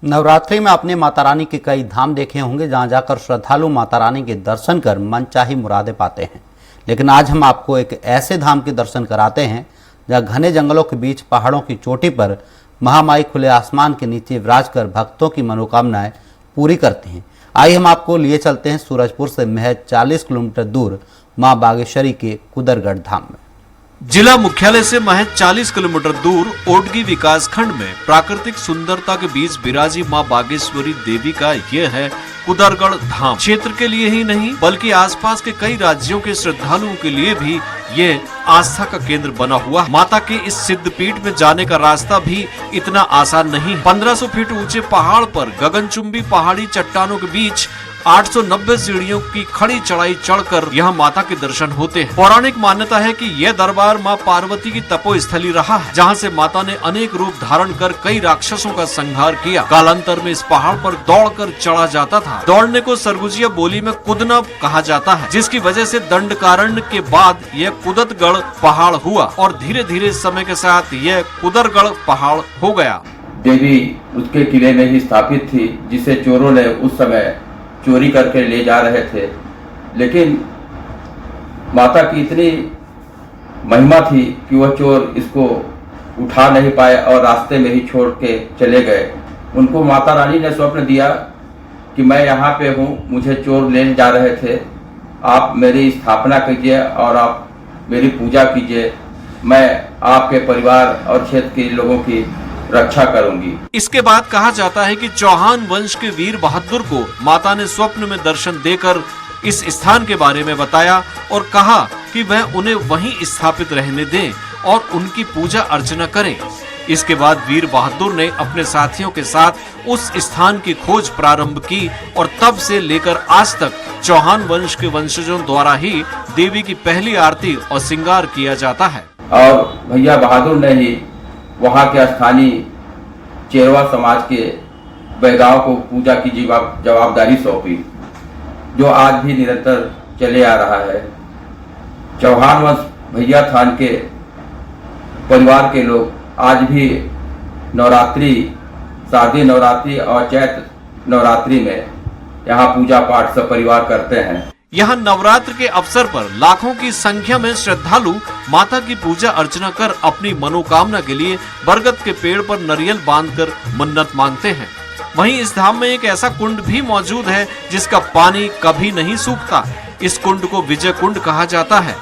नवरात्रि में आपने माता रानी के कई धाम देखे होंगे जहां जाकर श्रद्धालु माता रानी के दर्शन कर मनचाही मुरादें पाते हैं। लेकिन आज हम आपको एक ऐसे धाम के दर्शन कराते हैं जहां घने जंगलों के बीच पहाड़ों की चोटी पर महामाई खुले आसमान के नीचे विराज कर भक्तों की मनोकामनाएं पूरी करती हैं। आइए हम आपको लिए चलते हैं सूरजपुर से महज 40 किलोमीटर दूर मां बागेश्वरी के कुदरगढ़ धाम में। जिला मुख्यालय से महज 40 किलोमीटर दूर ओटगी विकास खंड में प्राकृतिक सुंदरता के बीच विराजी मां बागेश्वरी देवी का यह है कुदरगढ़ धाम। क्षेत्र के लिए ही नहीं बल्कि आसपास के कई राज्यों के श्रद्धालुओं के लिए भी ये आस्था का केंद्र बना हुआ। माता के इस सिद्ध पीठ में जाने का रास्ता भी इतना आसान नहीं। 1500 फीट ऊंचे पहाड़ पर गगनचुंबी पहाड़ी चट्टानों के बीच 890 सीढ़ियों की खड़ी चढ़ाई चढ़कर यहाँ माता के दर्शन होते हैं। पौराणिक मान्यता है कि यह दरबार माँ पार्वती की तपोस्थली रहा है, जहाँ से माता ने अनेक रूप धारण कर कई राक्षसों का संहार किया। कालांतर में इस पहाड़ पर दौड़कर चढ़ा जाता था। दौड़ने को सरगुजिया बोली में कुदना कहा जाता है, जिसकी वजह से दंडकारण्य के बाद यह कुदरगढ़ पहाड़ हुआ और धीरे धीरे समय के साथ यह कुदरगढ़ पहाड़ हो गया। देवी उसके किले में ही स्थापित थी, जिसे चोरों ने उस समय चोरी करके ले जा रहे थे, लेकिन माता की इतनी महिमा थी कि वह चोर इसको उठा नहीं पाए और रास्ते में ही छोड़ के चले गए। उनको माता रानी ने स्वप्न दिया कि मैं यहाँ पे हूँ, मुझे चोर ले जा रहे थे, आप मेरी स्थापना कीजिए और आप मेरी पूजा कीजिए, मैं आपके परिवार और क्षेत्र के लोगों की रक्षा करूंगी। इसके बाद कहा जाता है कि चौहान वंश के वीर बहादुर को माता ने स्वप्न में दर्शन देकर इस स्थान के बारे में बताया और कहा कि वह उन्हें वहीं स्थापित रहने दें और उनकी पूजा अर्चना करें। इसके बाद वीर बहादुर ने अपने साथियों के साथ उस स्थान की खोज प्रारंभ की और तब से लेकर आज तक चौहान वंश के वंशजों द्वारा ही देवी की पहली आरती और श्रृंगार किया जाता है। और भैया बहादुर ने ही वहाँ के स्थानीय चेरवा समाज के बैगाव को पूजा की जवाबदारी सौंपी, जो आज भी निरंतर चले आ रहा है। चौहान वंश भैया थान के परिवार के लोग आज भी नवरात्रि, शारदीय नवरात्रि और चैत्र नवरात्रि में यहाँ पूजा पाठ सब परिवार करते हैं। यहाँ नवरात्र के अवसर पर लाखों की संख्या में श्रद्धालु माता की पूजा अर्चना कर अपनी मनोकामना के लिए बरगद के पेड़ पर नारियल बांधकर मन्नत मांगते हैं। वहीं इस धाम में एक ऐसा कुंड भी मौजूद है जिसका पानी कभी नहीं सूखता। इस कुंड को विजय कुंड कहा जाता है।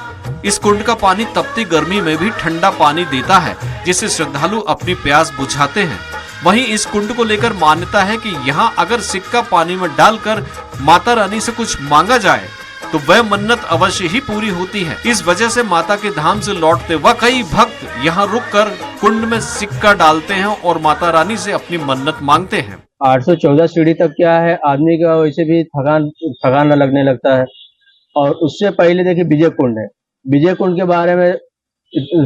इस कुंड का पानी तपती गर्मी में भी ठंडा पानी देता है, जिससे श्रद्धालु अपनी प्यास बुझाते हैं। वहीं इस कुंड को लेकर मान्यता है कि यहाँ अगर सिक्का पानी में डालकर माता रानी से कुछ मांगा जाए तो वह मन्नत अवश्य ही पूरी होती है। इस वजह से माता के धाम से लौटते वक्त कई भक्त यहाँ रुककर कुंड में सिक्का डालते हैं और माता रानी से अपनी मन्नत मांगते हैं। 814 सीढ़ी तक क्या है, आदमी का वैसे भी थकान लगने लगता है। और उससे पहले देखिए विजय कुंड है। विजय कुंड के बारे में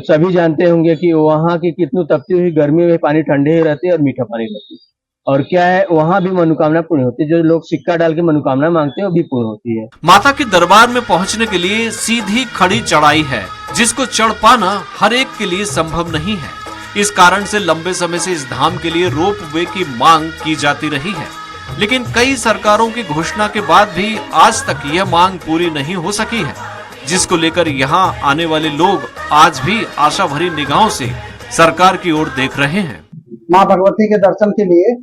सभी जानते होंगे कि वहाँ की कितनी तपती हुई गर्मी में पानी ठंडे ही रहती है और मीठा पानी रहती है। और क्या है, वहाँ भी मनोकामना पूर्ण होती है। जो लोग सिक्का डाल के मनोकामना मांगते हैं वो भी पूर्ण होती है। माता के दरबार में पहुँचने के लिए सीधी खड़ी चढ़ाई है, जिसको चढ़ पाना हर एक के लिए संभव नहीं है। इस कारण से लंबे समय से इस धाम के लिए रोप वे की मांग की जाती रही है, लेकिन कई सरकारों की घोषणा के बाद भी आज तक यह मांग पूरी नहीं हो सकी है, जिसको लेकर यहाँ आने वाले लोग आज भी आशा भरी निगाहों से सरकार की ओर देख रहे हैं। मां भगवती के दर्शन के लिए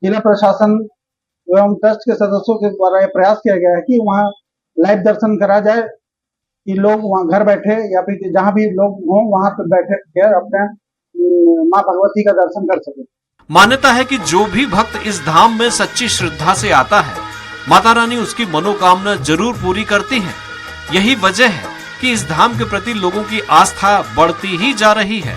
जिला प्रशासन एवं ट्रस्ट के सदस्यों के द्वारा यह प्रयास किया गया है कि वहाँ लाइव दर्शन करा जाए, कि लोग वहाँ घर बैठे या फिर जहाँ भी लोग हों वहाँ पर बैठे अपने मां भगवती का दर्शन कर सके। मान्यता है कि जो भी भक्त इस धाम में सच्ची श्रद्धा से आता है, माता रानी उसकी मनोकामना जरूर पूरी करती है। यही वजह है कि इस धाम के प्रति लोगों की आस्था बढ़ती ही जा रही है।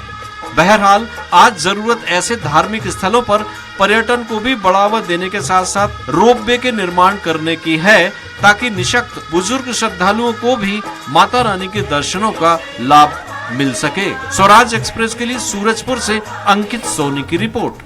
बहरहाल आज जरूरत ऐसे धार्मिक स्थलों पर पर्यटन को भी बढ़ावा देने के साथ साथ रोपवे के निर्माण करने की है, ताकि निःशक्त बुजुर्ग श्रद्धालुओं को भी माता रानी के दर्शनों का लाभ मिल सके। स्वराज एक्सप्रेस के लिए सूरजपुर से अंकित सोनी की रिपोर्ट।